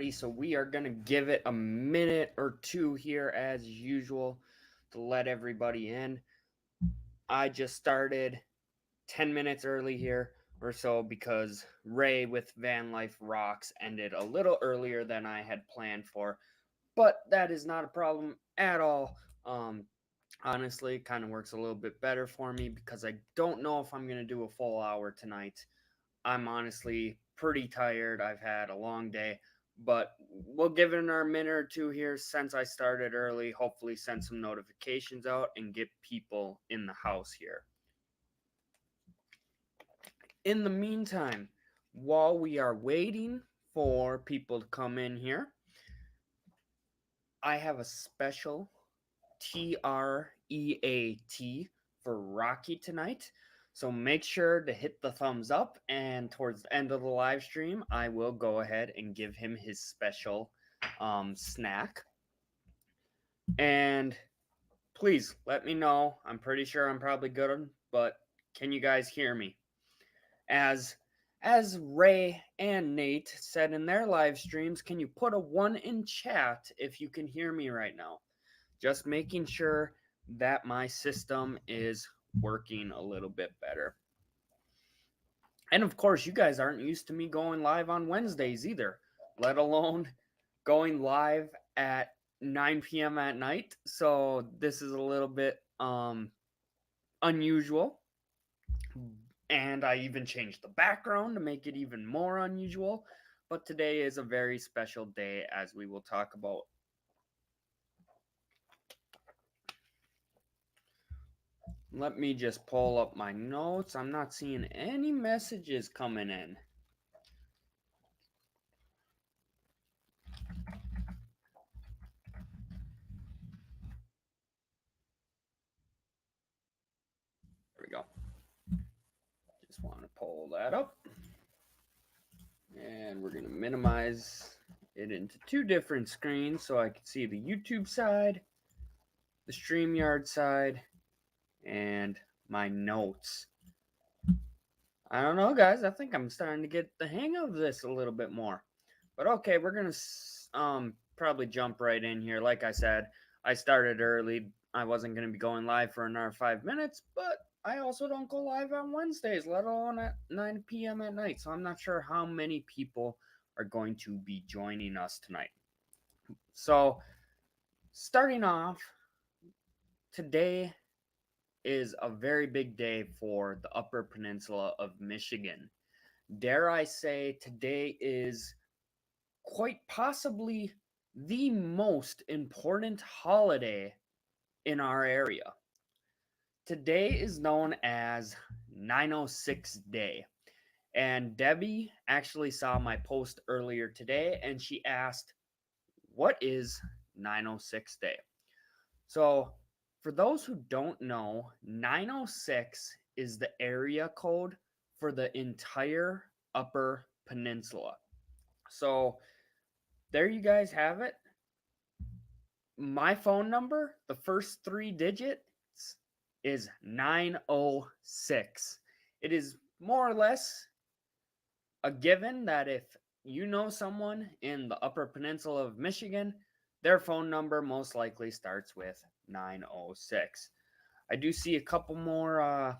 everybody. So we are going to give it a minute or two here as usual to let everybody in. I just started 10 minutes early here or so because Ray with Van Life Rocks ended a little earlier than I had planned for. But that is not a problem at all. Honestly, it kind of works a little bit better for me because I don't know if I'm going to do a full hour tonight. I'm honestly pretty tired. I've had a long day, but we'll give it another minute or two here since I started early. Hopefully, send some notifications out and get people in the house here. In the meantime, while we are waiting for people to come in here, I have a special TREAT for Rocky tonight. So make sure to hit the thumbs up, and towards the end of the live stream, I will go ahead and give him his special snack. And please let me know. I'm pretty sure I'm probably good, but can you guys hear me? As Ray and Nate said in their live streams, can you put a 1 in chat if you can hear me right now? Just making sure that my system is working a little bit better. And of course, you guys aren't used to me going live on Wednesdays either, let alone going live at 9 p.m. at night. So this is a little bit unusual. And I even changed the background to make it even more unusual. But today is a very special day, as we will talk about. Let me just pull up my notes. I'm not seeing any messages coming in. There we go. Just want to pull that up. And we're going to minimize it into two different screens so I can see the YouTube side, the StreamYard side, and my notes. I don't know, guys. I think I'm starting to get the hang of this a little bit more. But okay, we're going to probably jump right in here. Like I said, I started early. I wasn't going to be going live for another 5 minutes, but I also don't go live on Wednesdays, let alone at 9 p.m. at night. So I'm not sure how many people are going to be joining us tonight. So, starting off, today is a very big day for the Upper Peninsula of Michigan. Dare I say, today is quite possibly the most important holiday in our area. Today is known as 906 Day. And Debbie actually saw my post earlier today and she asked, what is 906 Day? So, for those who don't know, 906 is the area code for the entire Upper Peninsula. So, there you guys have it. My phone number, the first 3 digits is 906. It is more or less a given that if you know someone in the Upper Peninsula of Michigan, their phone number most likely starts with 906. I do see a couple more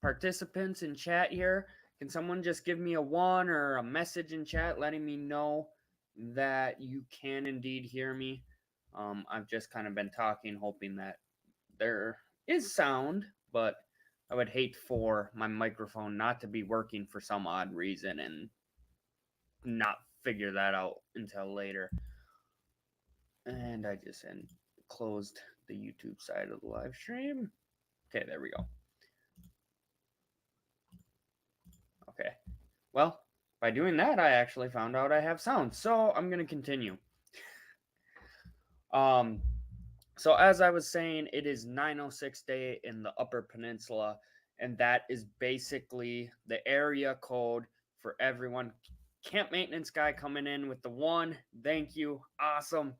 participants in chat here. Can someone just give me a 1 or a message in chat letting me know that you can indeed hear me? I've just kind of been talking, hoping that there is sound, but I would hate for my microphone not to be working for some odd reason and not figure that out until later. And I just closed the YouTube side of the live stream. Okay, there we go. Okay. Well, by doing that, I actually found out I have sound. So I'm going to continue. So as I was saying, it is 906 Day in the Upper Peninsula, and that is basically the area code for everyone. Camp maintenance guy coming in with the 1. Thank you. Awesome.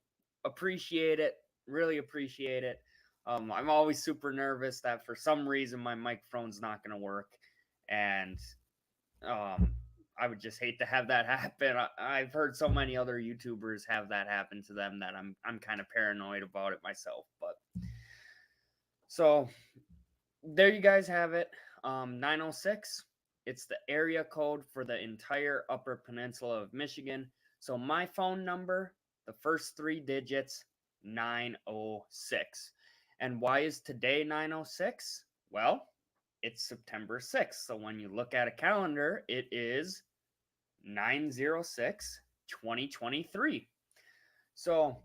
Appreciate it. Really appreciate it. I'm always super nervous that for some reason my microphone's not going to work. And I I would just hate to have that happen. I've heard so many other YouTubers have that happen to them that I'm kind of paranoid about it myself. But so there you guys have it. 906. It's the area code for the entire Upper Peninsula of Michigan. So my phone number, the first 3 digits, 906. And why is today 906? Well, it's September 6th. So when you look at a calendar, it is 906 2023. So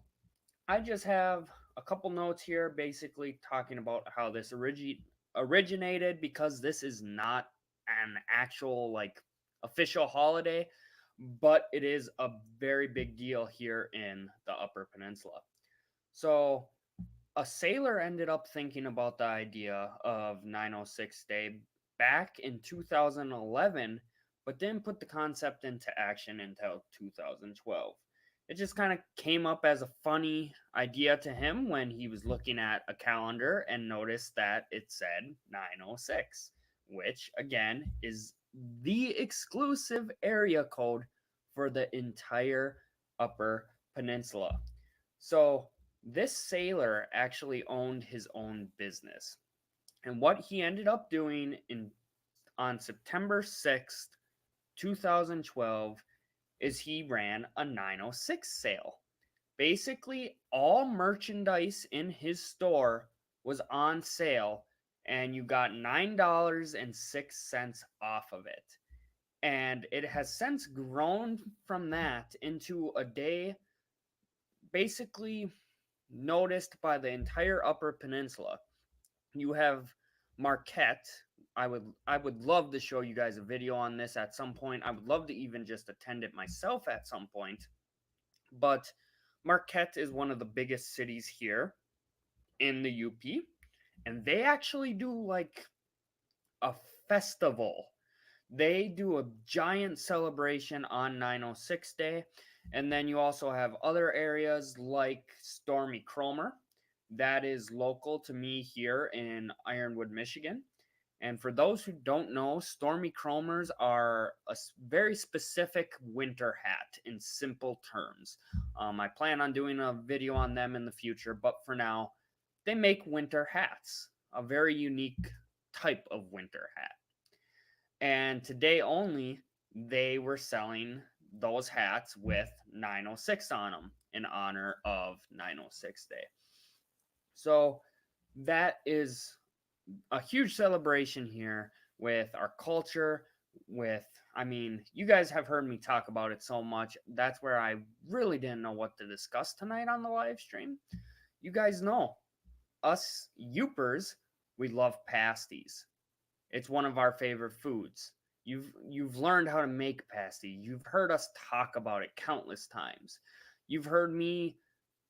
I just have a couple notes here basically talking about how this originated, because this is not an actual like official holiday, but it is a very big deal here in the Upper Peninsula. So a sailor ended up thinking about the idea of 906 Day back in 2011, but didn't put the concept into action until 2012. It just kind of came up as a funny idea to him when he was looking at a calendar and noticed that it said 906, which again is the exclusive area code for the entire Upper Peninsula. So this sailor actually owned his own business. And what he ended up doing on September 6th, 2012, is he ran a 906 sale. Basically, all merchandise in his store was on sale, and you got $9.06 off of it. And it has since grown from that into a day basically noticed by the entire Upper Peninsula. You have Marquette. I would love to show you guys a video on this at some point. I would love to even just attend it myself at some point. But Marquette is one of the biggest cities here in the UP, and they actually do like a festival. They do a giant celebration on 906 Day. And then you also have other areas like Stormy Cromer. That is local to me here in Ironwood, Michigan. And for those who don't know, Stormy Cromers are a very specific winter hat in simple terms. I plan on doing a video on them in the future, but for now, they make winter hats, a very unique type of winter hat. And today only, they were selling those hats with 906 on them in honor of 906 Day. So that is a huge celebration here with our culture. You guys have heard me talk about it so much. That's where I really didn't know what to discuss tonight on the live stream. You guys know, us Youpers, we love pasties. It's one of our favorite foods. You've learned how to make pasty. You've heard us talk about it countless times. You've heard me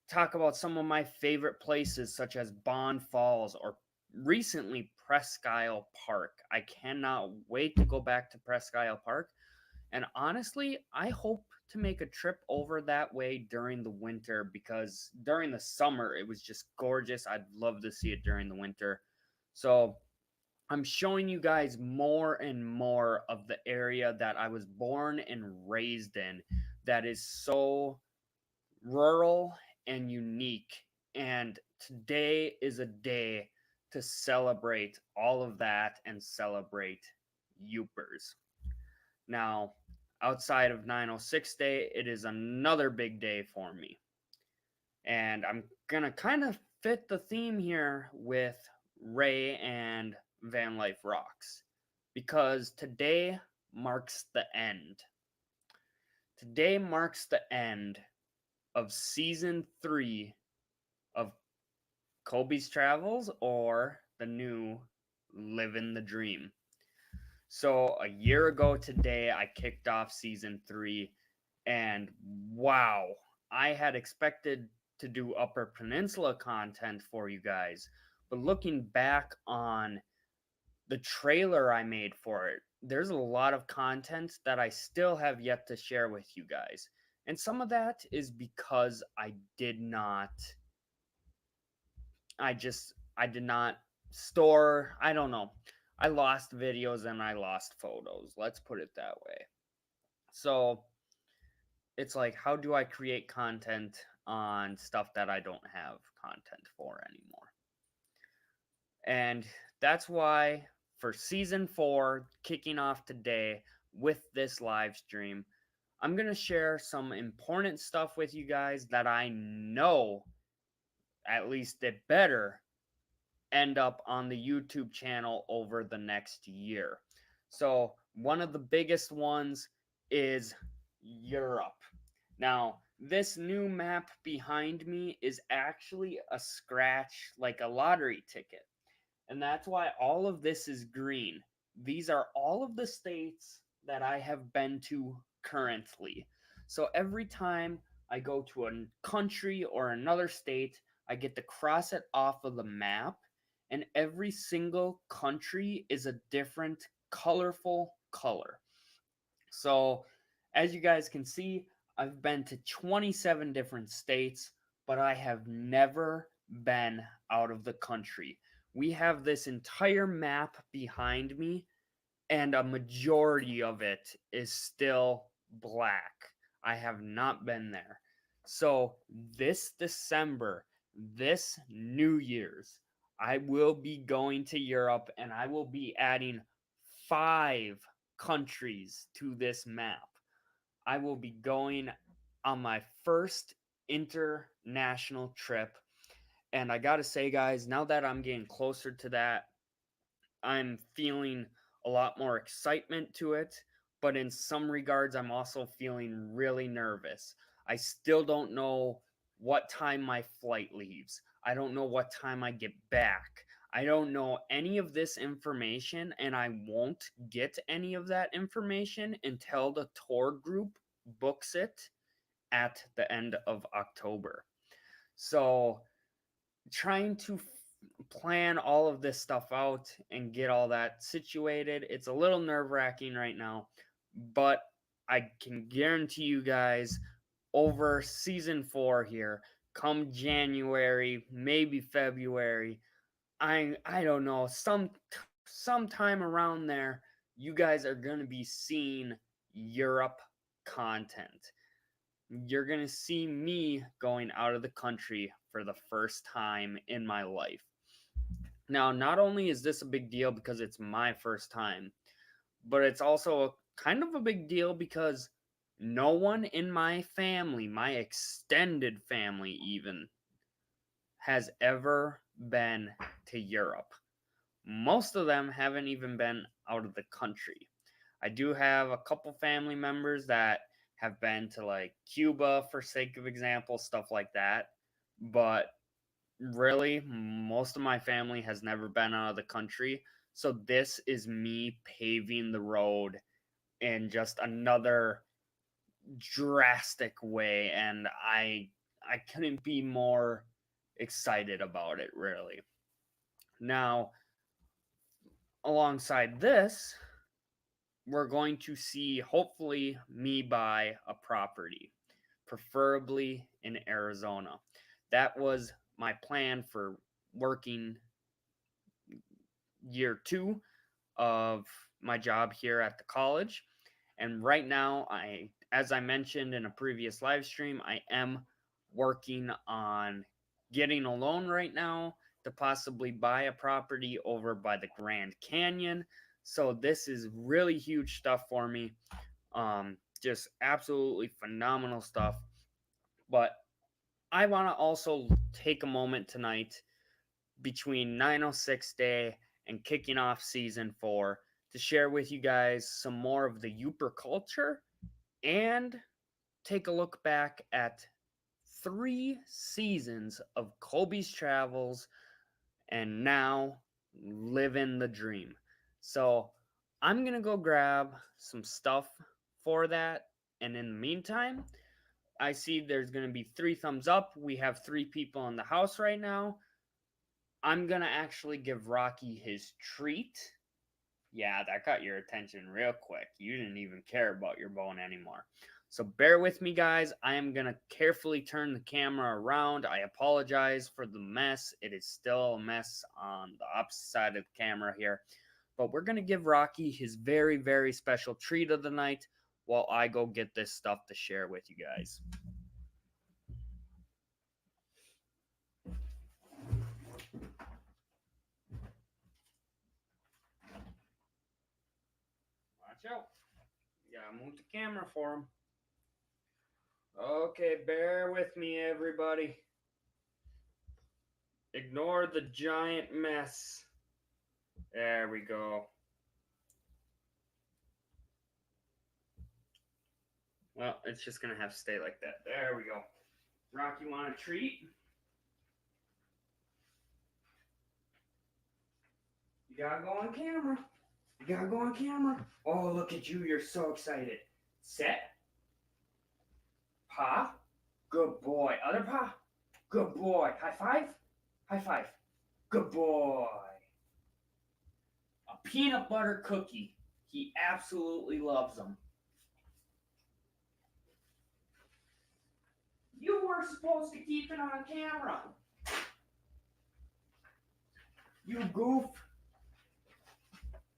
talk about some of my favorite places such as Bond Falls or recently Presque Isle Park. I cannot wait to go back to Presque Isle Park. And honestly, I hope to make a trip over that way during the winter, because during the summer it was just gorgeous. I'd love to see it during the winter. So I'm showing you guys more and more of the area that I was born and raised in that is so rural and unique. And today is a day to celebrate all of that and celebrate Youpers. Now, outside of 906 Day, it is another big day for me. And I'm going to kind of fit the theme here with Ray and Van Life Rocks, because today marks the end. Today marks the end of season 3 of Kobe's Travels, or the new Living the Dream. So a year ago today, I kicked off season 3, and wow, I had expected to do Upper Peninsula content for you guys, but looking back on the trailer I made for it, there's a lot of content that I still have yet to share with you guys. And some of that is because I did not store, I don't know. I lost videos and I lost photos. Let's put it that way. So it's like, how do I create content on stuff that I don't have content for anymore? And that's why for season 4, kicking off today with this live stream, I'm going to share some important stuff with you guys that I know, at least it better, end up on the YouTube channel over the next year. So, one of the biggest ones is Europe. Now, this new map behind me is actually a scratch, like a lottery ticket. And that's why all of this is green. These are all of the states that I have been to currently. So every time I go to a country or another state, I get to cross it off of the map, and every single country is a different colorful color. So, as you guys can see, I've been to 27 different states, but I have never been out of the country. We have this entire map behind me, and a majority of it is still black. I have not been there. So, this December, this New Year's, I will be going to Europe and I will be adding 5 countries to this map. I will be going on my first international trip. And I gotta say, guys, now that I'm getting closer to that, I'm feeling a lot more excitement to it. But in some regards, I'm also feeling really nervous. I still don't know what time my flight leaves. I don't know what time I get back. I don't know any of this information, and I won't get any of that information until the tour group books it at the end of October. So, trying to plan all of this stuff out and get all that situated, it's a little nerve-wracking right now, but I can guarantee you guys over season 4 here, come January, maybe February, I don't know, sometime around there, you guys are going to be seeing Europe content. You're going to see me going out of the country for the first time in my life. Now, not only is this a big deal because it's my first time, but it's also kind of a big deal because no one in my family, my extended family even, has ever been to Europe. Most of them haven't even been out of the country. I do have a couple family members that have been to like Cuba, for sake of example, stuff like that. But really, most of my family has never been out of the country. So this is me paving the road in just another drastic way, and I couldn't be more excited about it, really. Now, alongside this, we're going to see hopefully me buy a property, preferably in Arizona. That was my plan for working year 2 of my job here at the college. And right now, as I mentioned in a previous live stream, I am working on getting a loan right now to possibly buy a property over by the Grand Canyon. So this is really huge stuff for me. Just absolutely phenomenal stuff. But I want to also take a moment tonight between 906 Day and kicking off season 4 to share with you guys some more of the Yooper culture and take a look back at 3 seasons of Colby's Travels and now living the dream. So I'm going to go grab some stuff for that. And in the meantime, I see there's going to be 3 thumbs up. We have 3 people in the house right now. I'm going to actually give Rocky his treat. Yeah, that got your attention real quick. You didn't even care about your bone anymore. So bear with me, guys. I am going to carefully turn the camera around. I apologize for the mess. It is still a mess on the opposite side of the camera here. But we're going to give Rocky his very, very special treat of the night. while I go get this stuff to share with you guys. Watch out. You gotta move the camera for him. Okay, bear with me, everybody. Ignore the giant mess. There we go. Well, it's just gonna have to stay like that. There we go. Rock, you want a treat? You gotta go on camera. You gotta go on camera. Oh, look at you. You're so excited. Set. Paw. Good boy. Other paw. Good boy. High five. High five. Good boy. A peanut butter cookie. He absolutely loves them. You were supposed to keep it on camera. You goof.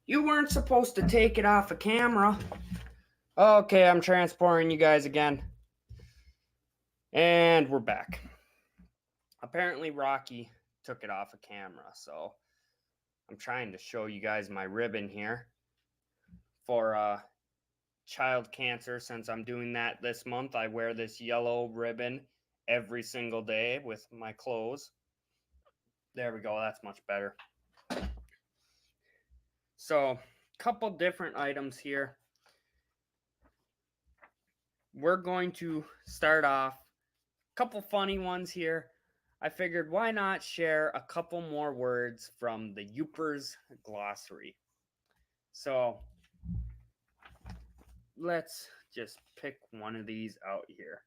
You weren't supposed to take it off of camera. Okay, I'm transporting you guys again. And we're back. Apparently Rocky took it off of camera, so I'm trying to show you guys my ribbon here for child cancer. Since I'm doing that this month, I wear this yellow ribbon every single day with my clothes. There we go, that's much better. So, a couple different items here. We're going to start off a couple funny ones here. I figured why not share a couple more words from the Yoopers glossary. So let's just pick one of these out here.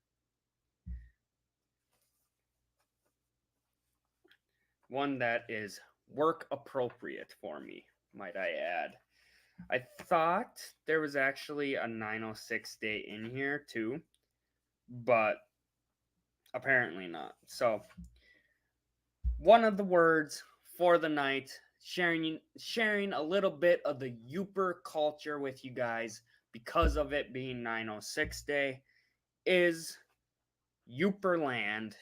One that is work appropriate for me, might I add. I thought there was actually a 906 day in here too, but apparently not. So one of the words for the night, sharing a little bit of the Yooper culture with you guys because of it being 906 day, is Yooperland.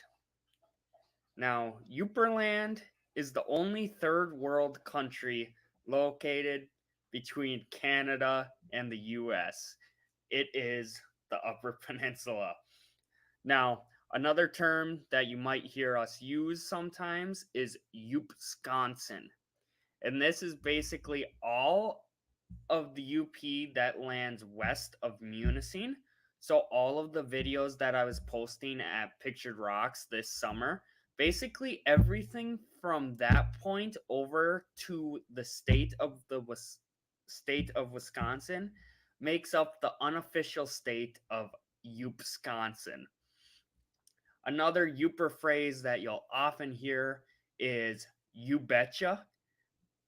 Now, Yooperland is the only third world country located between Canada and the US. It is the Upper Peninsula. Now, another term that you might hear us use sometimes is Yoopsconsin. And this is basically all of the UP that lands west of Munising. So all of the videos that I was posting at Pictured Rocks this summer, basically everything from that point over to the state of Wisconsin makes up the unofficial state of Yoopsconsin. Another Yooper phrase that you'll often hear is "you betcha."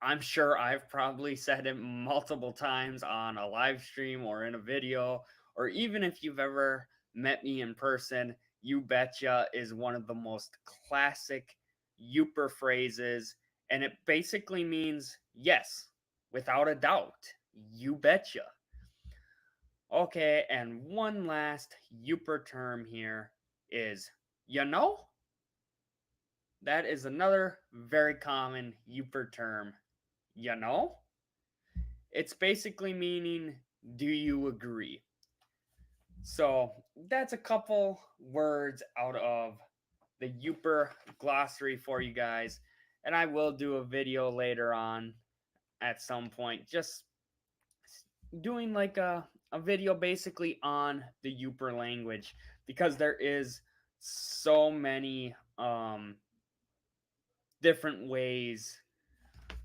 I'm sure I've probably said it multiple times on a live stream or in a video, or even if you've ever met me in person. "You betcha" is one of the most classic Yooper phrases, and it basically means yes, without a doubt. You betcha. Okay, and one last Yooper term here is "you know." That is another very common Yooper term. You know? It's basically meaning, do you agree? So that's a couple words out of the Yooper glossary for you guys. And I will do a video later on at some point, just doing like a video basically on the Yooper language, because there is so many different ways,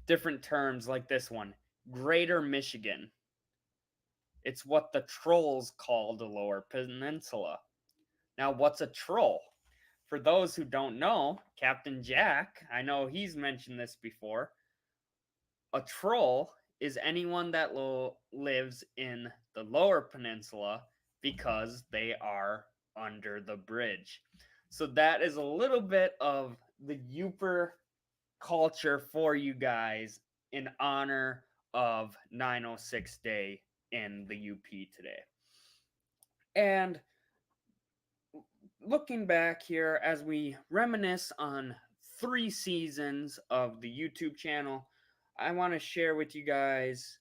different terms like this one, Greater Michigan. It's what the trolls call the Lower Peninsula. Now, what's a troll? For those who don't know, Captain Jack, I know he's mentioned this before. A troll is anyone that lives in the Lower Peninsula because they are under the bridge. So that is a little bit of the Yooper culture for you guys in honor of 906 Day in the UP today. And looking back here as we reminisce on 3 seasons of the YouTube channel, I want to share with you guys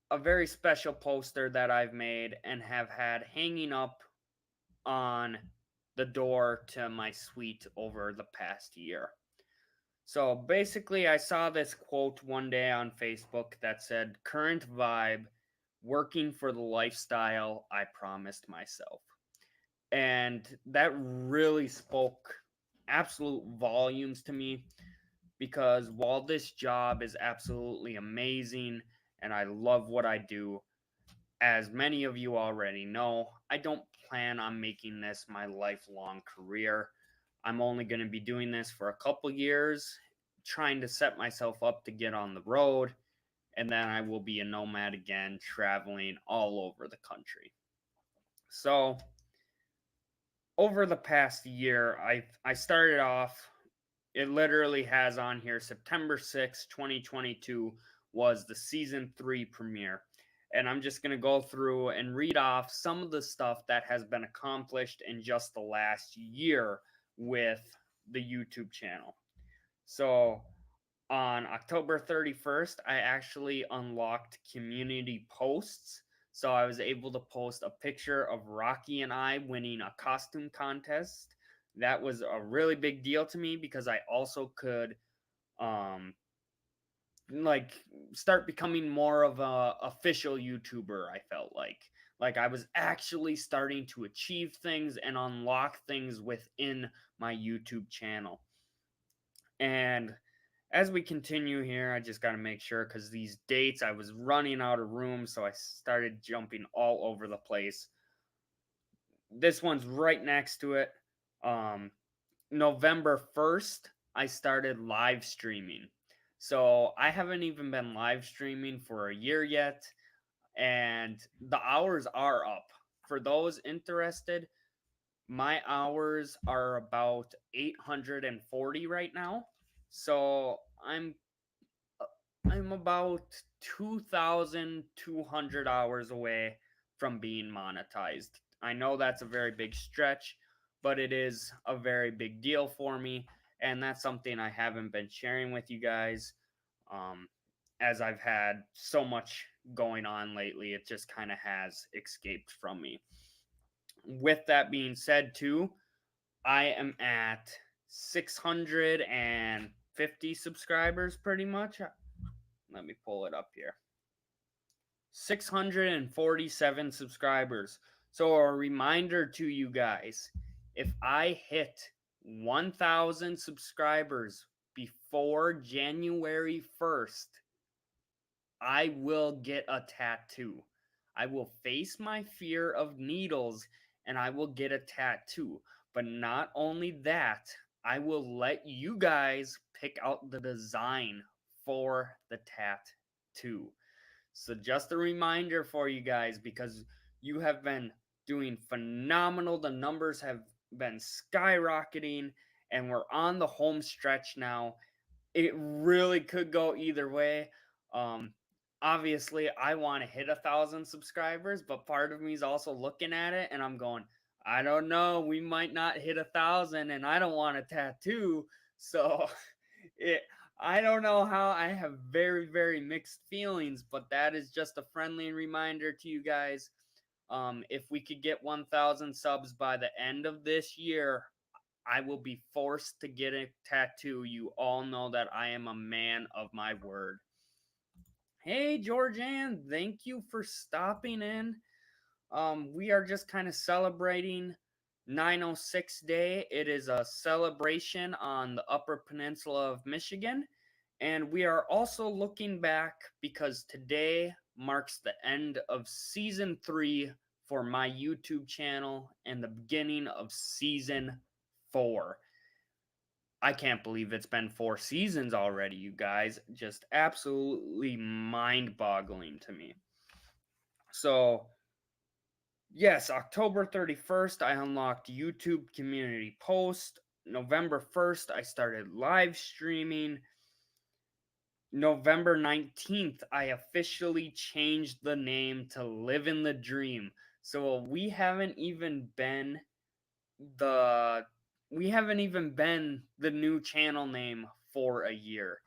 a very special poster that I've made and have had hanging up on the door to my suite over the past year. So basically, I saw this quote one day on Facebook that said, "Current vibe, working for the lifestyle I promised myself." And that really spoke absolute volumes to me because while this job is absolutely amazing and I love what I do, as many of you already know, I don't plan on making this my lifelong career. I'm only going to be doing this for a couple years, trying to set myself up to get on the road, and then I will be a nomad again, traveling all over the country. So, over the past year, I started off, it literally has on here September 6th, 2022 was the season 3 premiere. And I'm just going to go through and read off some of the stuff that has been accomplished in just the last year with the YouTube channel. So, on October 31st, I actually unlocked community posts. So I was able to post a picture of Rocky and I winning a costume contest. That was a really big deal to me because I also could um like start becoming more of a official YouTuber. I felt like I was actually starting to achieve things and unlock things within my YouTube channel. And as we continue here, I just got to make sure because these dates, I was running out of room, so I started jumping all over the place. This one's right next to it. Um, November 1st, I started live streaming. So I haven't even been live streaming for a year yet, and the hours are up. For those interested, my hours are about 840 right now. So I'm about 2,200 hours away from being monetized. I know that's a very big stretch, but it is a very big deal for me. And that's something I haven't been sharing with you guys um, as I've had so much going on lately. It just kind of has escaped from me. With that being said, too, I am at 650 subscribers pretty much. Let me pull it up here. 647 subscribers. So, a reminder to you guys, if I hit 1,000 subscribers before January 1st, I will get a tattoo. I will face my fear of needles and I will get a tattoo. But not only that, I will let you guys pick out the design for the tattoo. So, just a reminder for you guys because you have been doing phenomenal. The numbers have been skyrocketing, and we're on the home stretch now. It really could go either way. Um, Obviously, I want to hit 1,000 subscribers, but part of me is also looking at it and I'm going, I don't know, we might not hit 1,000, and I don't want a tattoo. So, it I don't know how. I have very, very mixed feelings, but that is just a friendly reminder to you guys. If we could get 1,000 subs by the end of this year, I will be forced to get a tattoo. You all know that I am a man of my word. Hey, Georgianne, thank you for stopping in. We are just kind of celebrating 906 Day. It is a celebration on the Upper Peninsula of Michigan. And we are also looking back because today marks the end of season 3 for my YouTube channel and the beginning of season 4. I can't believe it's been 4 seasons already, you guys. Just absolutely mind boggling to me. So, yes, October 31st, I unlocked YouTube community post. November 1st, I started live streaming. November 19th, I officially changed the name to Live in the Dream. So the we haven't even been the new channel name for a year.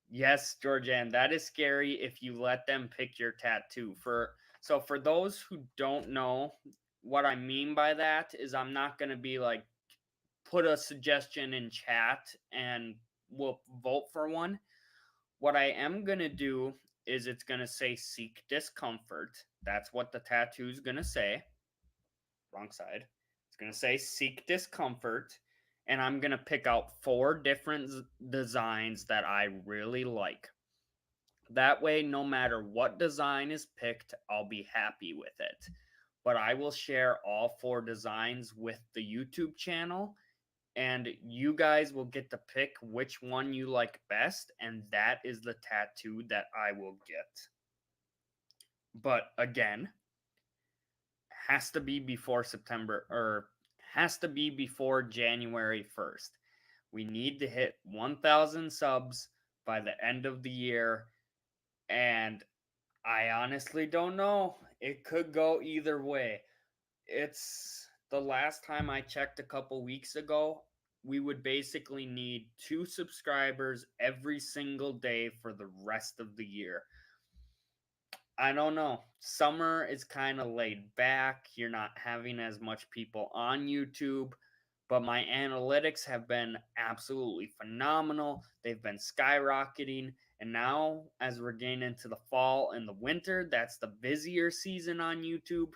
Yes, Georgianne, that is scary if you let them pick your tattoo. For those who don't know, what I mean by that is I'm not going to be like put a suggestion in chat and we'll vote for one. What I am going to do is it's going to say seek discomfort. That's what the tattoo is going to say. Wrong side. It's going to say seek discomfort. And I'm going to pick out 4 different designs that I really like. That way, no matter what design is picked, I'll be happy with it. But I will share all 4 designs with the YouTube channel, and you guys will get to pick which one you like best, and that is the tattoo that I will get. But again, has to be before January 1st. We need to hit 1,000 subs by the end of the year, and I honestly don't know. It could go either way. It's the last time I checked a couple weeks ago, we would basically need 2 subscribers every single day for the rest of the year. I don't know. Summer is kind of laid back. You're not having as much people on YouTube, but my analytics have been absolutely phenomenal. They've been skyrocketing. And now, as we're getting into the fall and the winter, that's the busier season on YouTube.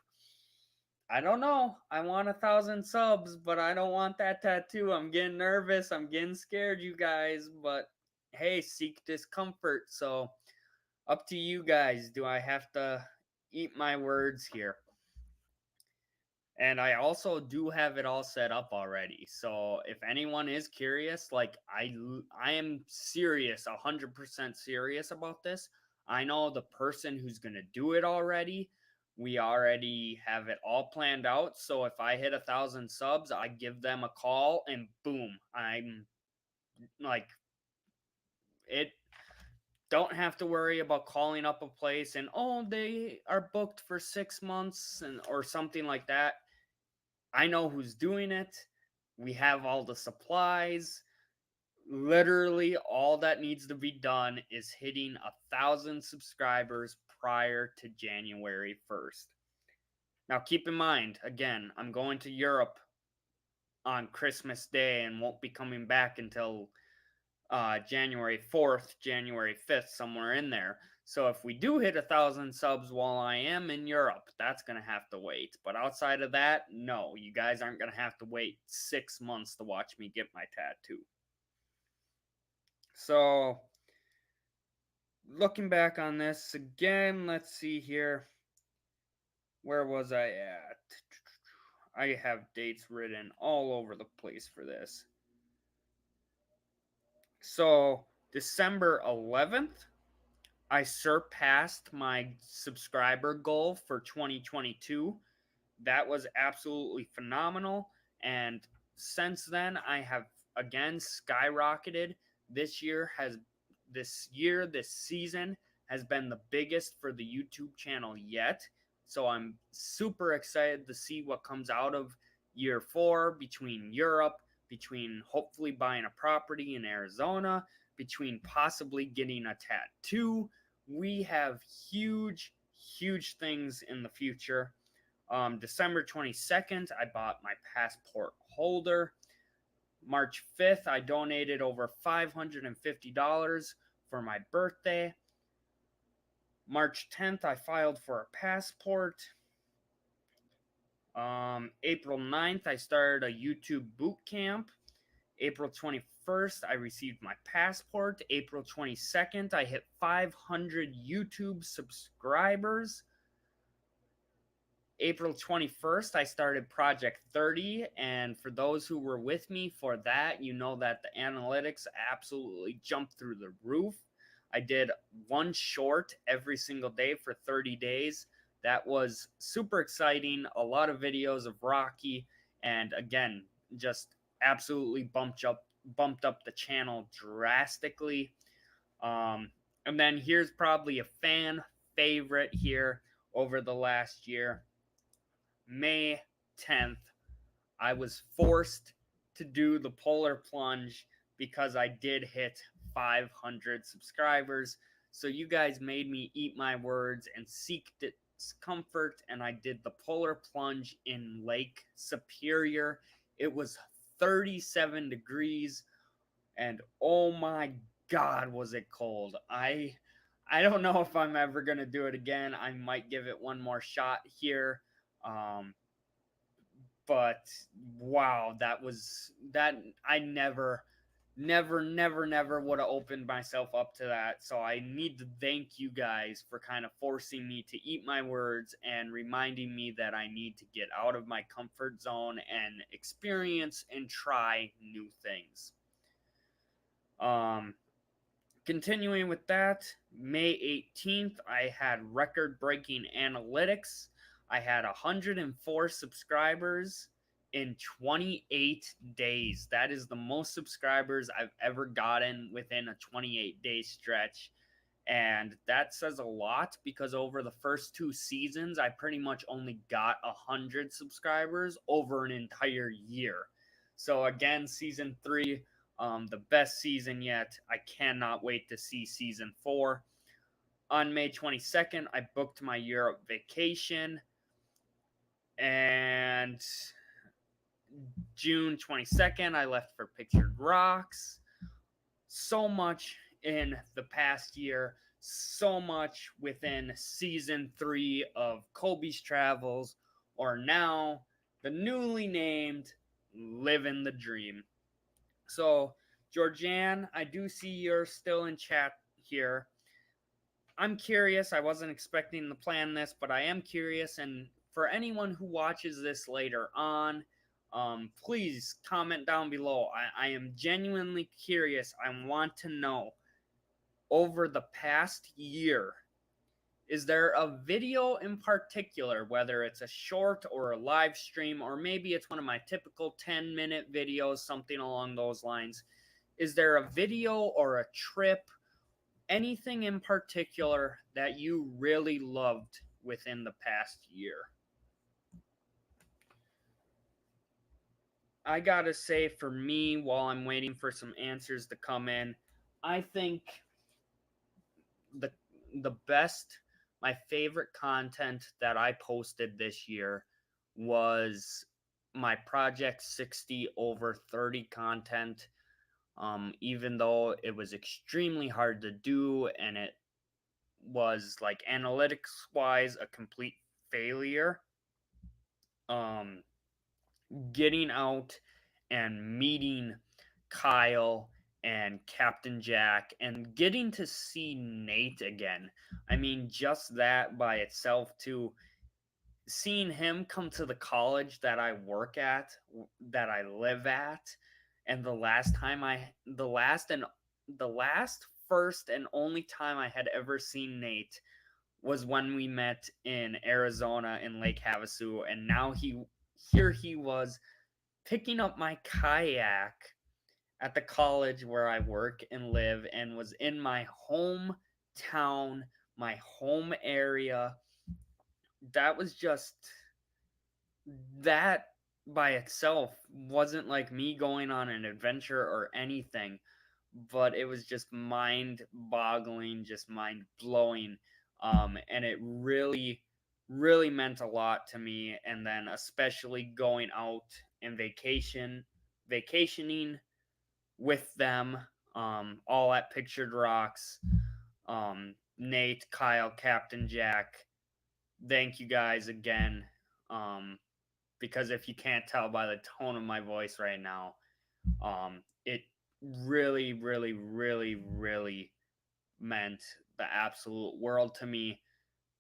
I don't know. I want 1,000 subs, but I don't want that tattoo. I'm getting nervous. I'm getting scared, you guys. But hey, seek discomfort. So, up to you guys. Do I have to eat my words here? And I also do have it all set up already. So if anyone is curious, like I am serious, 100% serious about this. I know the person who's going to do it already. We already have it all planned out. So if I hit 1,000 subs, I give them a call and boom, I'm like it don't have to worry about calling up a place and oh they are booked for 6 months and or something like that. I know who's doing it. We have all the supplies. Literally, all that needs to be done is hitting 1,000 subscribers prior to January 1st. Now, keep in mind, again, I'm going to Europe on Christmas Day and won't be coming back until January 4th, January 5th, somewhere in there. So if we do hit 1,000 subs while I am in Europe, that's going to have to wait. But outside of that, no, you guys aren't going to have to wait 6 months to watch me get my tattoo. So looking back on this again, let's see here. Where was I at? I have dates written all over the place for this. So December 11th, I surpassed my subscriber goal for 2022. That was absolutely phenomenal. And since then, I have again skyrocketed. This season has been the biggest for the YouTube channel yet. So I'm super excited to see what comes out of year 4 between Europe, between hopefully buying a property in Arizona, between possibly getting a tattoo. We have huge, huge things in the future. December 22nd, I bought my passport holder. March 5th, I donated over $550 for my birthday. March 10th, I filed for a passport. April 9th, I started a YouTube boot camp. April 21st, I received my passport. April 22nd, I hit 500 YouTube subscribers. April 21st, I started Project 30. And for those who were with me for that, you know that the analytics absolutely jumped through the roof. I did one short every single day for 30 days. That was super exciting. A lot of videos of Rocky. And again, just absolutely bumped up the channel drastically. And then here's probably a fan favorite here over the last year. May 10th, I was forced to do the polar plunge because I did hit 500 subscribers. So you guys made me eat my words and seek discomfort, and I did the polar plunge in Lake Superior. It was 37 degrees, and oh my god, was it cold. I don't know if I'm ever going to do it again. I might give it one more shot here. But wow, that I never would have opened myself up to that. So I need to thank you guys for kind of forcing me to eat my words and reminding me that I need to get out of my comfort zone and experience and try new things. Continuing with that, May 18th, I had record-breaking analytics. I had 104 subscribers in 28 days. That is the most subscribers I've ever gotten within a 28-day stretch. And that says a lot because over the first 2 seasons, I pretty much only got 100 subscribers over an entire year. So again, season 3, the best season yet. I cannot wait to see season 4. On May 22nd, I booked my Europe vacation. And June 22nd, I left for Pictured Rocks. So much in the past year, so much within season 3 of Kobe's Travels, or now the newly named Living the Dream. So, Georgianne, I do see you're still in chat here. I'm curious. I wasn't expecting to plan this, but I am curious. And for anyone who watches this later on, please comment down below. I am genuinely curious. I want to know, over the past year, is there a video in particular, whether it's a short or a live stream, or maybe it's one of my typical 10-minute videos, something along those lines? Is there a video or a trip, anything in particular that you really loved within the past year? I gotta say, for me, while I'm waiting for some answers to come in, I think the the best, my favorite content that I posted this year was my Project 60 over 30 content. Even though it was extremely hard to do and it was, like, analytics wise, a complete failure. Getting out and meeting Kyle and Captain Jack and getting to see Nate again. I mean, just that by itself, too. Seeing him come to the college that I work at, that I live at, and the last, first, and only time I had ever seen Nate was when we met in Arizona in Lake Havasu, and now here he was picking up my kayak at the college where I work and live, and was in my hometown, my home area. That was just, that by itself wasn't like me going on an adventure or anything, but it was just mind boggling, just mind blowing. And it really meant a lot to me. And then especially going out and vacationing with them, all at Pictured Rocks. Nate, Kyle, Captain Jack, thank you guys again. Because if you can't tell by the tone of my voice right now, it really meant the absolute world to me.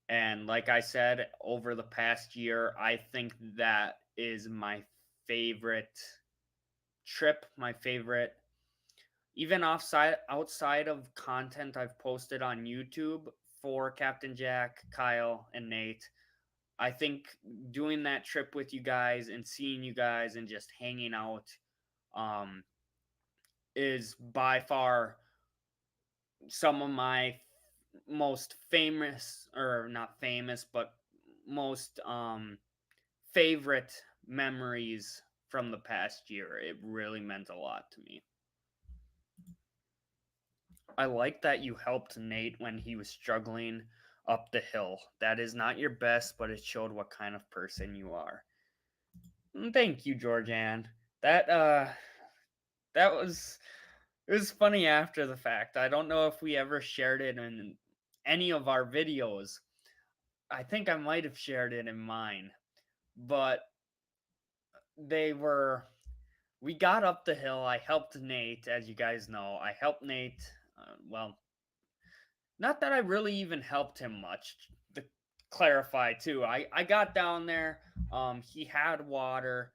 And like I said, over the past year, I think that is my favorite trip, my favorite, even outside of content I've posted on YouTube for Captain Jack, Kyle, and Nate. I think doing that trip with you guys and seeing you guys and just hanging out is by far some of my most famous, or not famous, but most favorite memories from the past year. It really meant a lot to me. I like that you helped Nate when he was struggling up the hill. That is not your best, but it showed what kind of person you are. Thank you, Georgianne. That that was it was funny after the fact. I don't know if we ever shared it in any of our videos. I think I might have shared it in mine, but they were we got up the hill. I helped Nate, as you guys know. I helped Nate. Well, not that I really even helped him much. To clarify too, I got down there. He had water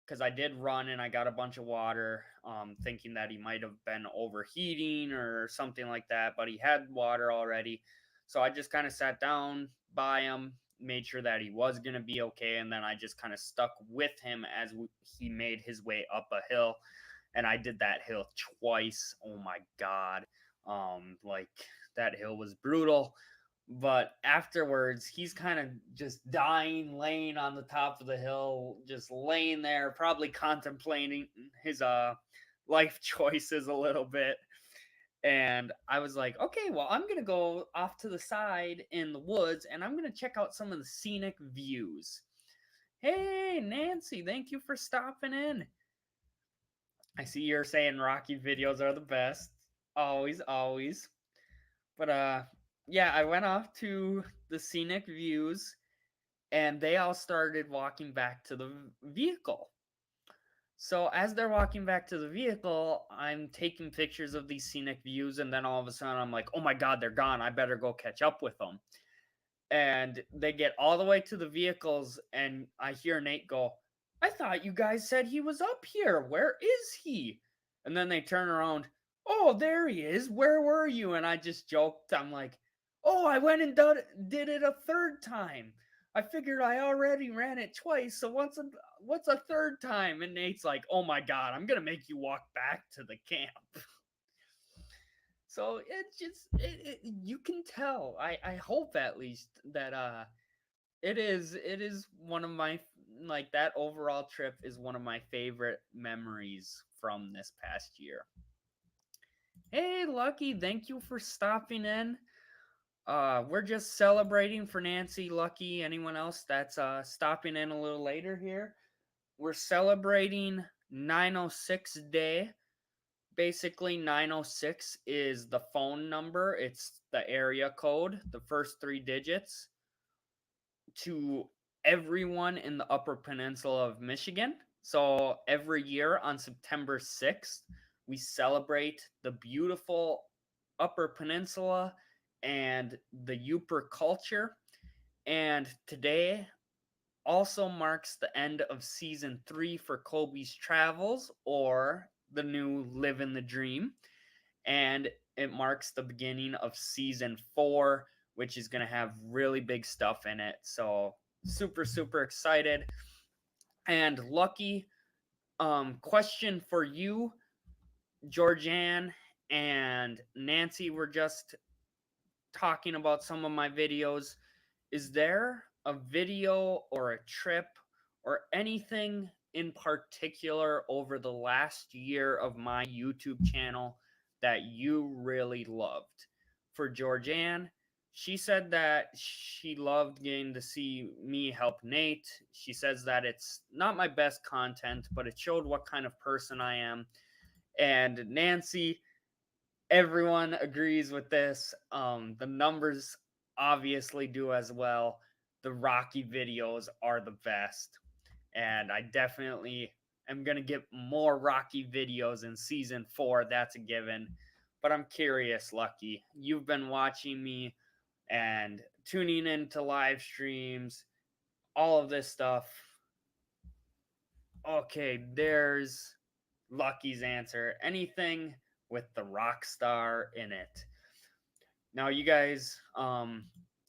because I did run and I got a bunch of water. Thinking that he might have been overheating or something like that, but he had water already. So I just kind of sat down by him, made sure that he was gonna be okay, and then I just kind of stuck with him as he made his way up a hill. And I did that hill twice. Oh my god. Like that hill was brutal. But afterwards, he's kind of just dying, laying on the top of the hill, just laying there, probably contemplating his life choices a little bit. And I was like, okay, well, I'm gonna go off to the side in the woods and I'm gonna check out some of the scenic views. Hey, Nancy, thank you for stopping in. I see you're saying Rocky videos are the best. Always, always. But yeah, I went off to the scenic views and they all started walking back to the vehicle. So as they're walking back to the vehicle, I'm taking pictures of these scenic views and then all of a sudden I'm like, "Oh my god, they're gone. I better go catch up with them." And they get all the way to the vehicles and I hear Nate go, "I thought you guys said he was up here. Where is he?" And then they turn around, "Oh, there he is. Where were you?" And I just joked. I'm like, "Oh, I went and did it a third time. I figured I already ran it twice, so what's a third time?" And Nate's like, "Oh my god, I'm going to make you walk back to the camp." So it's just you can tell. I hope at least that it is one of my like that overall trip is one of my favorite memories from this past year. Hey, Lucky, thank you for stopping in. We're just celebrating for Nancy, Lucky, anyone else that's stopping in a little later here. We're celebrating 906 Day. Basically, 906 is the phone number, it's the area code, the first three digits to everyone in the Upper Peninsula of Michigan. So every year on September 6th, we celebrate the beautiful Upper Peninsula and the Yooper culture. And today also marks the end of season 3 for Colby's Travels, or the new Living the Dream. And it marks the beginning of season 4, which is going to have really big stuff in it. So, super, super excited. And Lucky, question for you, Georgianne and Nancy were just talking about some of my videos. Is there a video or a trip or anything in particular over the last year of my YouTube channel that you really loved? For Georgianne, she said that she loved getting to see me help Nate. She says that it's not my best content, but it showed what kind of person I am. And Nancy, everyone agrees with this. The numbers obviously do as well. The Rocky videos are the best, and I definitely am gonna get more Rocky videos in season 4. That's a given. But I'm curious, Lucky. You've been watching me and tuning into live streams, all of this stuff. Okay, there's Lucky's answer. Anything with the rock star in it. Now, you guys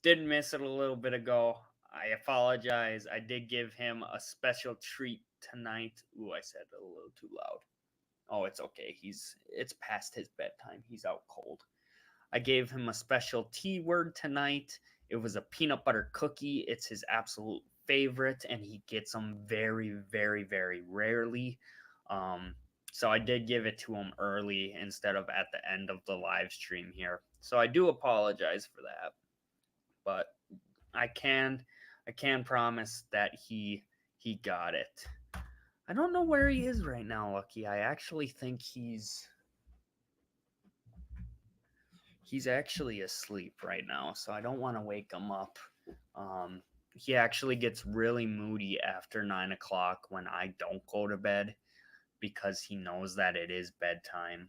did miss it a little bit ago. I apologize. I did give him a special treat tonight. Ooh, I said it a little too loud. Oh, it's okay. It's past his bedtime. He's out cold. I gave him a special T word tonight. It was a peanut butter cookie. It's his absolute favorite, and he gets them very, very, very rarely. Um, so I did give it to him early instead of at the end of the live stream here. So I do apologize for that, but I can I can promise that he got it. I don't know where he is right now, Lucky. I actually think he's actually asleep right now, so I don't want to wake him up. He actually gets really moody after 9 o'clock when I don't go to bed because he knows that it is bedtime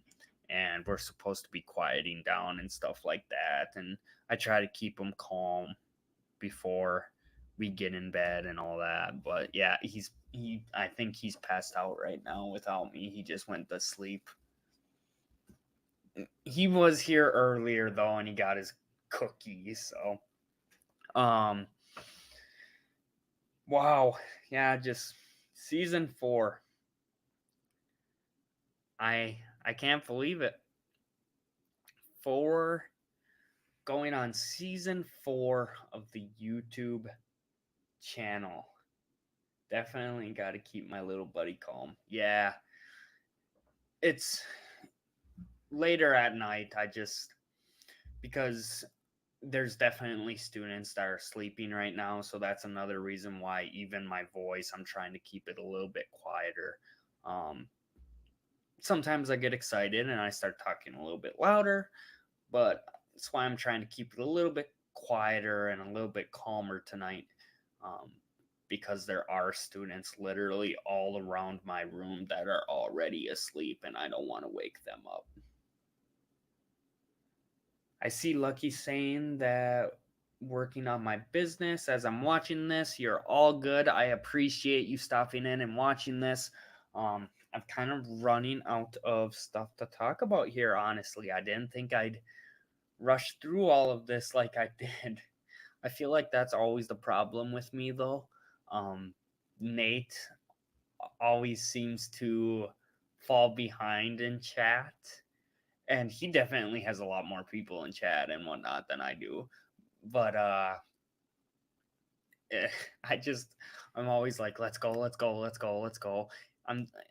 and we're supposed to be quieting down and stuff like that. And I try to keep him calm before we get in bed and all that. But yeah, I think he's passed out right now without me. He just went to sleep. He was here earlier though, and he got his cookies. So, um, wow, yeah, just season 4. I can't believe it. 4 going on season 4 of the YouTube channel. Definitely got to keep my little buddy calm. Yeah, it's later at night. Because there's definitely students that are sleeping right now, so that's another reason why even my voice, I'm trying to keep it a little bit quieter. Um, Sometimes I get excited and I start talking a little bit louder, but that's why I'm trying to keep it a little bit quieter and a little bit calmer tonight. Um, because there are students literally all around my room that are already asleep and I don't want to wake them up. I see Lucky saying that working on my business as I'm watching this. You're all good. I appreciate you stopping in and watching this. I'm kind of running out of stuff to talk about here, honestly. I didn't think I'd rush through all of this like I did. I feel like that's always the problem with me, though. Nate always seems to fall behind in chat, and he definitely has a lot more people in chat and whatnot than I do. But I just I'm always like, let's go, let's go, let's go, let's go.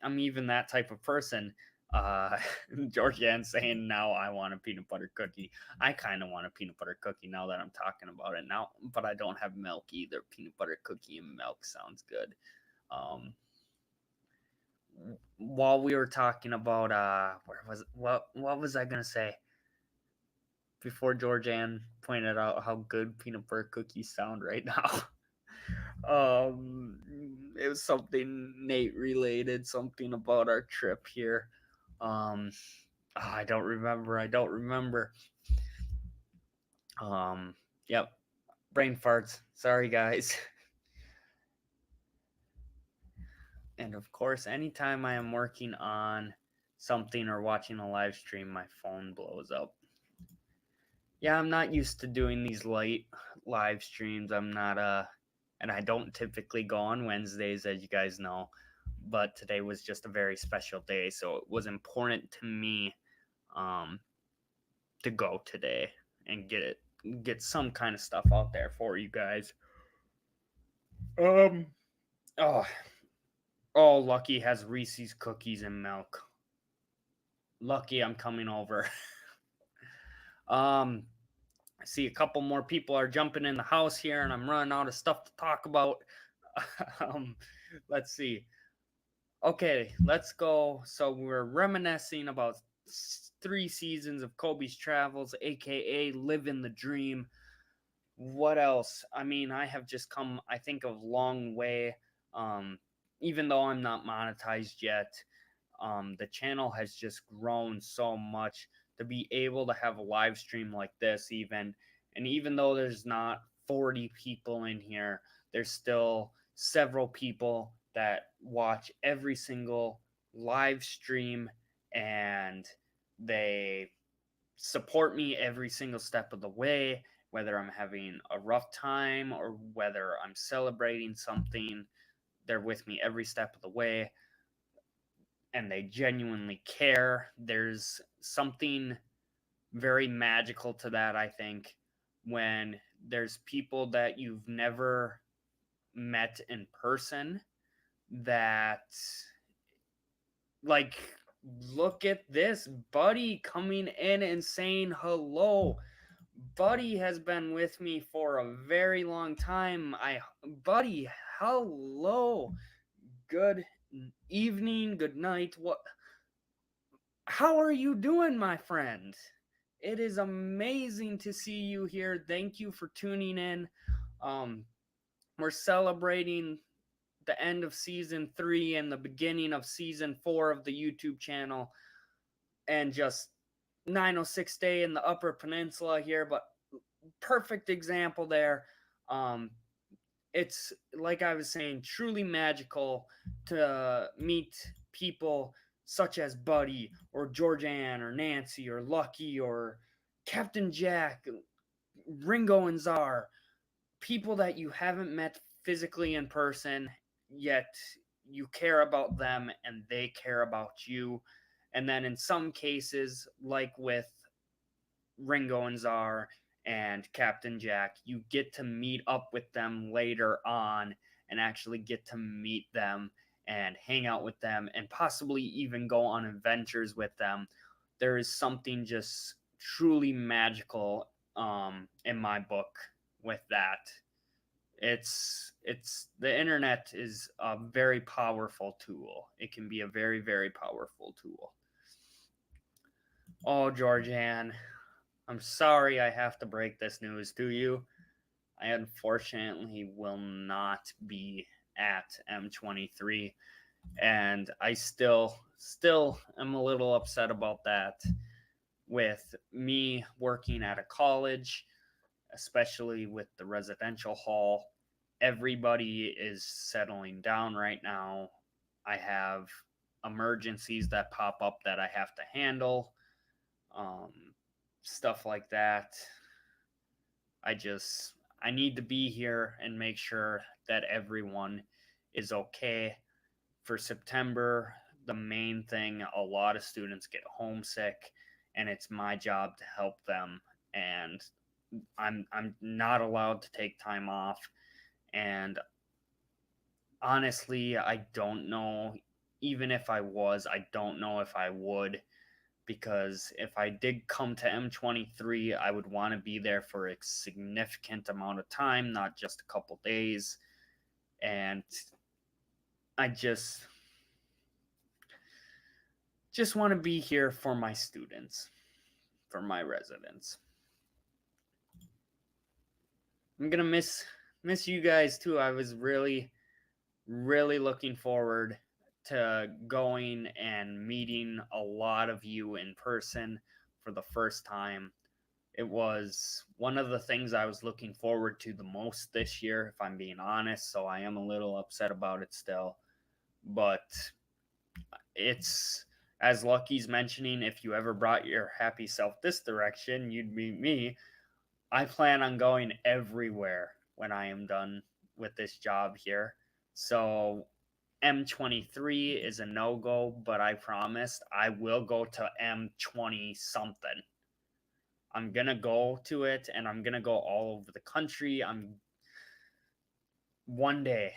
I'm even that type of person. Uh, Georgianne saying now I want a peanut butter cookie. I kind of want a peanut butter cookie now that I'm talking about it now, but I don't have milk either. Peanut butter cookie and milk sounds good. Um, while we were talking about where was what was I gonna say before Georgianne pointed out how good peanut butter cookies sound right now? It was something Nate related, something about our trip here. Um, I don't remember. I don't remember. Um, yep, brain farts. Sorry, guys. And of course, anytime I am working on something or watching a live stream, my phone blows up. Yeah, I'm not used to doing these late live streams. I'm not and I don't typically go on Wednesdays, as you guys know. But today was just a very special day, so it was important to me um, to go today and get some kind of stuff out there for you guys. Um, oh, Lucky has Reese's cookies and milk. Lucky, I'm coming over. I see a couple more people are jumping in the house here, and I'm running out of stuff to talk about. um, let's see. Okay, let's go. So we're reminiscing about 3 seasons of Kobe's Travels, aka Living the Dream. What else? I mean, I have just come, I think, a long way. Um, Even though I'm not monetized yet, the channel has just grown so much to be able to have a live stream like this, even. And even though there's not 40 people in here, there's still several people that watch every single live stream and they support me every single step of the way, whether I'm having a rough time or whether I'm celebrating something. They're with me every step of the way and they genuinely care. There's something very magical to that, I think, when there's people that you've never met in person that, like, look at this, Buddy coming in and saying hello. Buddy has been with me for a very long time. Buddy, hello. Good evening, good night. How are you doing, my friend? It is amazing to see you here. Thank you for tuning in. Um, we're celebrating the end of season 3 and the beginning of season 4 of the YouTube channel, and just 906 Day in the Upper Peninsula here, but perfect example there. It's like I was saying, truly magical to meet people such as Buddy or Georgianne or Nancy or Lucky or Captain Jack, Ringo and Czar, people that you haven't met physically in person, yet you care about them and they care about you. And then in some cases, like with Ringo and Czar and Captain Jack, you get to meet up with them later on and actually get to meet them and hang out with them and possibly even go on adventures with them. There is something just truly magical in my book with that. It's the internet is a very powerful tool. It can be a very, very powerful tool. Oh, Georgianne, I'm sorry I have to break this news to you. I unfortunately will not be at M23, and I still am a little upset about that. With me working at a college, especially with the residential hall, everybody is settling down right now. I have emergencies that pop up that I have to handle, stuff like that. I need to be here and make sure that everyone is okay. For September, the main thing, a lot of students get homesick, and it's my job to help them. And I'm not allowed to take time off. And honestly, I don't know. Even if I was, I don't know if I would, because if I did come to M23, I would want to be there for a significant amount of time, not just a couple days. And I just want to be here for my students, for my residents. I'm gonna miss you guys too. I was really looking forward to going and meeting a lot of you in person for the first time. It was one of the things I was looking forward to the most this year, if I'm being honest, so I am a little upset about it still. But it's, as Lucky's mentioning, if you ever brought your happy self this direction, you'd meet me. I plan on going everywhere when I am done with this job here. So M23 is a no-go, but I promised I will go to M20 something. I'm going to go to it, and I'm going to go all over the country. One day.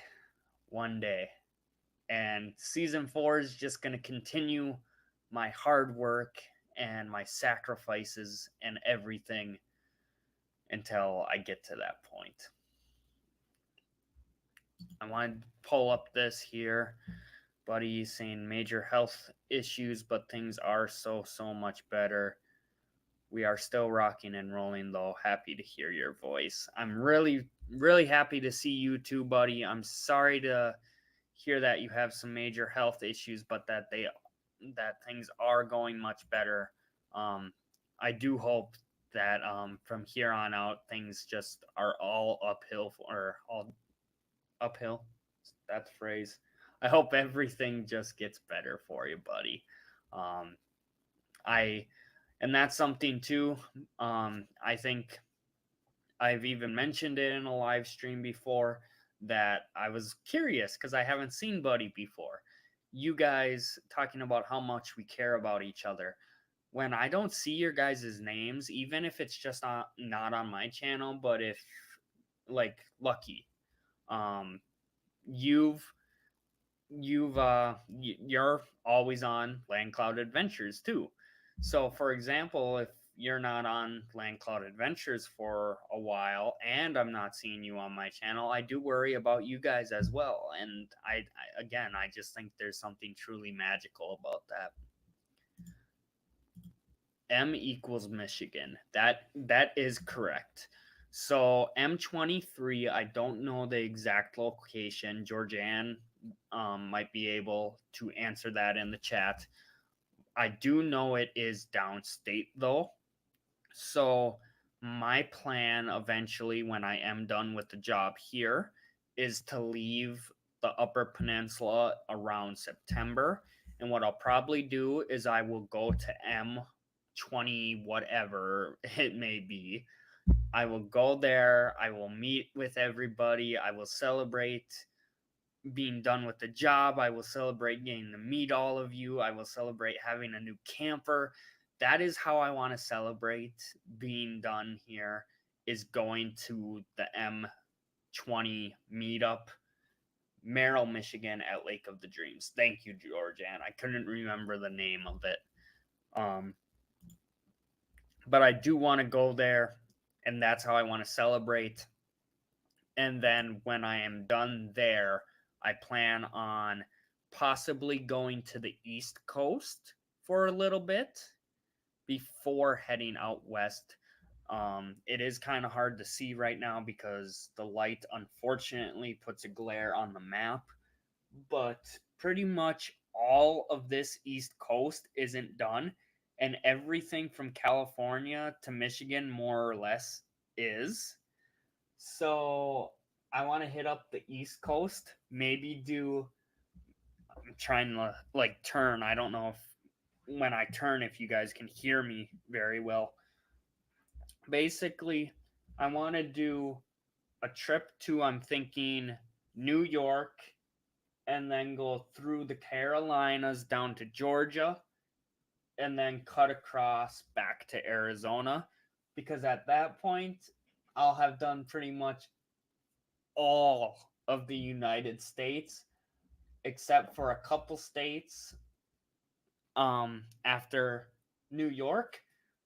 And season 4 is just going to continue my hard work and my sacrifices and everything until I get to that point. I wanted to pull up this here. Buddy saying major health issues, but things are so much better. We are still rocking and rolling, though. Happy to hear your voice. I'm really happy to see you too, buddy. I'm sorry to hear that you have some major health issues, but that things are going much better. I do hope that from here on out things just are all uphill, or all uphill. That phrase. I hope everything just gets better for you, buddy. And that's something too. I think I've even mentioned it in a live stream before, that I was curious because I haven't seen Buddy before. You guys talking about how much we care about each other. When I don't see your guys' names, even if it's just not on my channel, but if, like, Lucky, you're always on Land Cloud Adventures too. So for example, if you're not on Land Cloud Adventures for a while and I'm not seeing you on my channel, I do worry about you guys as well. And I just think there's something truly magical about that. M equals Michigan. That is correct. So M23, I don't know the exact location. Georgianne might be able to answer that in the chat. I do know it is downstate though. So my plan eventually, when I am done with the job here, is to leave the Upper Peninsula around September. And what I'll probably do is I will go to M20, whatever it may be. I will go there. I will meet with everybody. I will celebrate being done with the job. I will celebrate getting to meet all of you. I will celebrate having a new camper. That is how I want to celebrate being done here, is going to the M20 meetup, Merrill, Michigan at Lake of the Dreams. Thank you, Georgianne. I couldn't remember the name of it. But I do want to go there, and that's how I want to celebrate. And then when I am done there, I plan on possibly going to the East Coast for a little bit before heading out west. It is kind of hard to see right now because the light unfortunately puts a glare on the map, but pretty much all of this East Coast isn't done, and everything from California to Michigan more or less is. So I want to hit up the East Coast, maybe do, I'm trying to like turn. I don't know if when I turn, if you guys can hear me very well. Basically, I want to do a trip to, I'm thinking, New York, and then go through the Carolinas down to Georgia, and then cut across back to Arizona. Because at that point, I'll have done pretty much all of the United States except for a couple states after New York,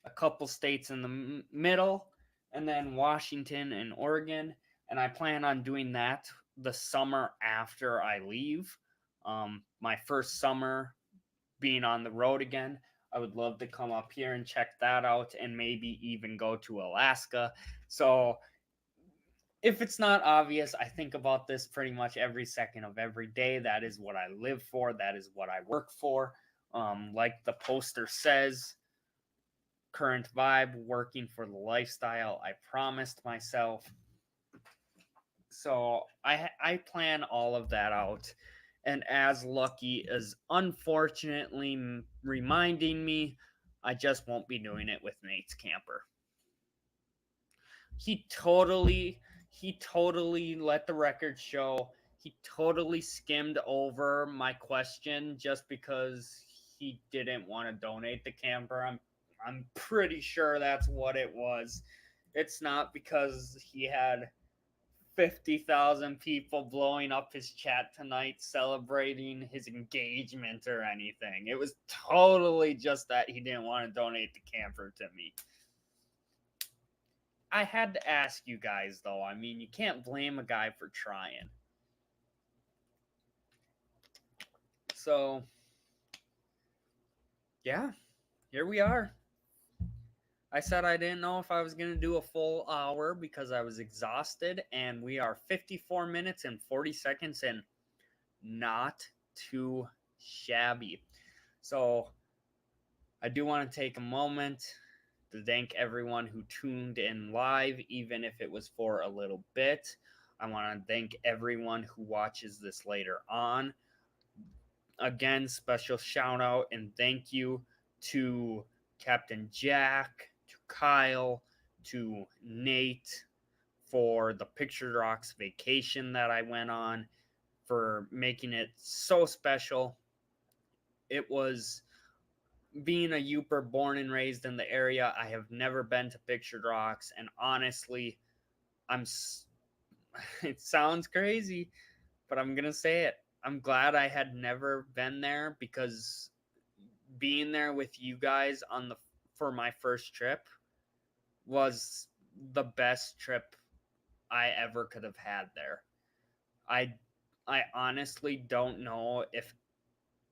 a couple states in the middle, and then Washington and Oregon. And I plan on doing that the summer after I leave. My first summer being on the road again. I would love to come up here and check that out and maybe even go to Alaska. So if it's not obvious, I think about this pretty much every second of every day. That is what I live for. That is what I work for. Like the poster says, current vibe, working for the lifestyle I promised myself. So I plan all of that out. And as Lucky is unfortunately reminding me, I just won't be doing it with Nate's camper. He totally let the record show. He totally skimmed over my question just because he didn't want to donate the camper. I'm pretty sure that's what it was. It's not because he had 50,000 people blowing up his chat tonight celebrating his engagement or anything. It was totally just that he didn't want to donate the camper to me. I had to ask you guys, though. I mean, you can't blame a guy for trying. So, yeah, here we are. I said I didn't know if I was going to do a full hour because I was exhausted, and we are 54 minutes and 40 seconds in. Not too shabby. So, I do want to take a moment to thank everyone who tuned in live, even if it was for a little bit. I want to thank everyone who watches this later on. Again, special shout out and thank you to Captain Jack, to Kyle, to Nate for the Pictured Rocks vacation that I went on, for making it so special. It was, being a Youper born and raised in the area, I have never been to Pictured Rocks, and honestly, it sounds crazy, but I'm going to say it. I'm glad I had never been there, because being there with you guys on the for my first trip was the best trip I ever could have had there. I I honestly don't know if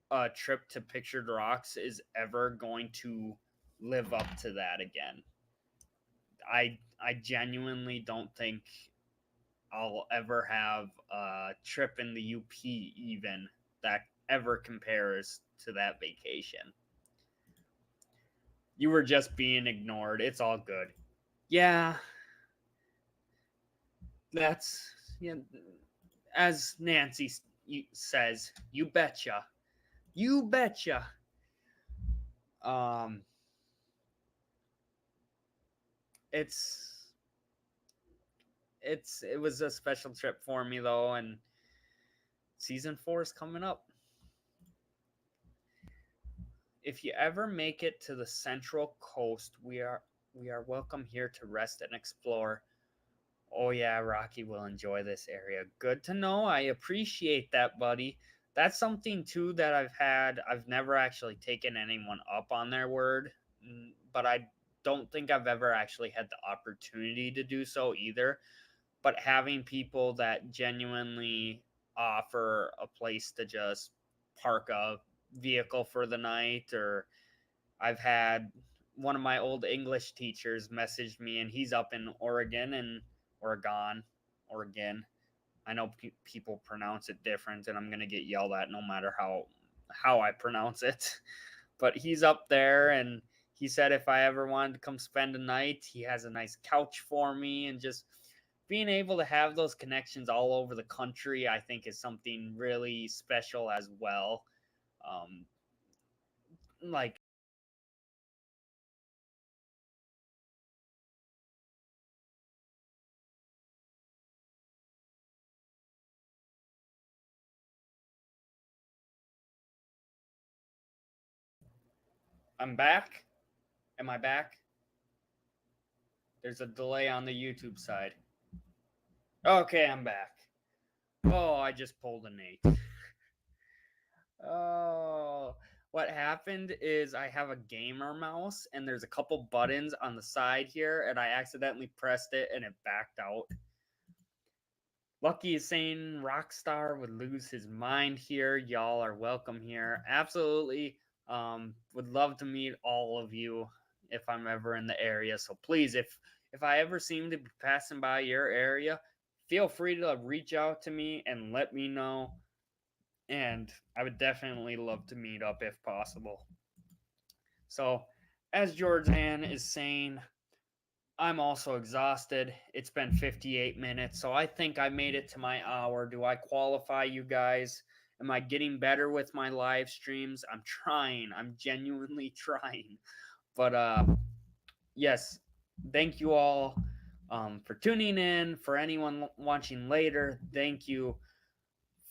a trip to Pictured Rocks is ever going to live up to that again. I genuinely don't think I'll ever have a trip in the UP even that ever compares to that vacation. You were just being ignored. It's all good. Yeah, that's yeah. As Nancy says, you betcha. You betcha. Um, it's it was a special trip for me though, and season 4 is coming up. If you ever make it to the Central Coast, we are welcome here to rest and explore. Oh yeah, Rocky will enjoy this area. Good to know. I appreciate that, buddy. That's something too that I've never actually taken anyone up on their word, but I don't think I've ever actually had the opportunity to do so either. But having people that genuinely offer a place to just park a vehicle for the night, or I've had one of my old English teachers message me, and he's up in Oregon and Oregon, Oregon. I know people pronounce it different, and I'm gonna get yelled at no matter how I pronounce it. But he's up there, and he said if I ever wanted to come spend a night, he has a nice couch for me, and just being able to have those connections all over the country, I think, is something really special as well. Um, like I'm back. Am I back? There's a delay on the YouTube side. Okay, I'm back. Oh, I just pulled a Nate. Oh, what happened is I have a gamer mouse, and there's a couple buttons on the side here, and I accidentally pressed it and it backed out. Lucky is saying Rockstar would lose his mind here. Y'all are welcome here. Absolutely. Would love to meet all of you if I'm ever in the area. So please, if I ever seem to be passing by your area, feel free to reach out to me and let me know. And I would definitely love to meet up if possible. So, as Georgianne is saying, I'm also exhausted. It's been 58 minutes, so I think I made it to my hour. Do I qualify, you guys? Am I getting better with my live streams? I'm trying. I'm genuinely trying. But yes, thank you all for tuning in. For anyone watching later, thank you.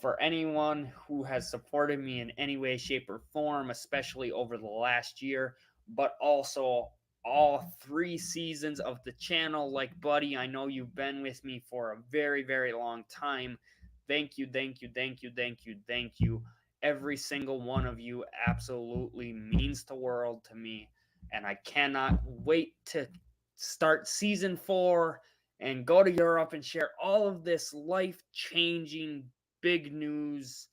For anyone who has supported me in any way, shape, or form, especially over the last year, but also all 3 seasons of the channel. Like, buddy, I know you've been with me for a very, very long time. Thank you, thank you, thank you, thank you, thank you. Every single one of you absolutely means the world to me. And I cannot wait to start season 4 and go to Europe and share all of this life changing big news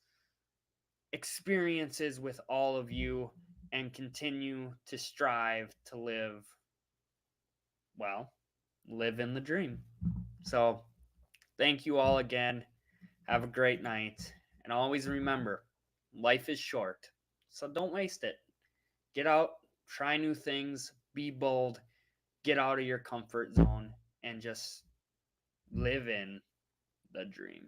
experiences with all of you, and continue to strive to well, live in the dream. So, thank you all again. Have a great night. And always remember, life is short. So don't waste it. Get out, try new things, be bold, get out of your comfort zone, and just live in the dream.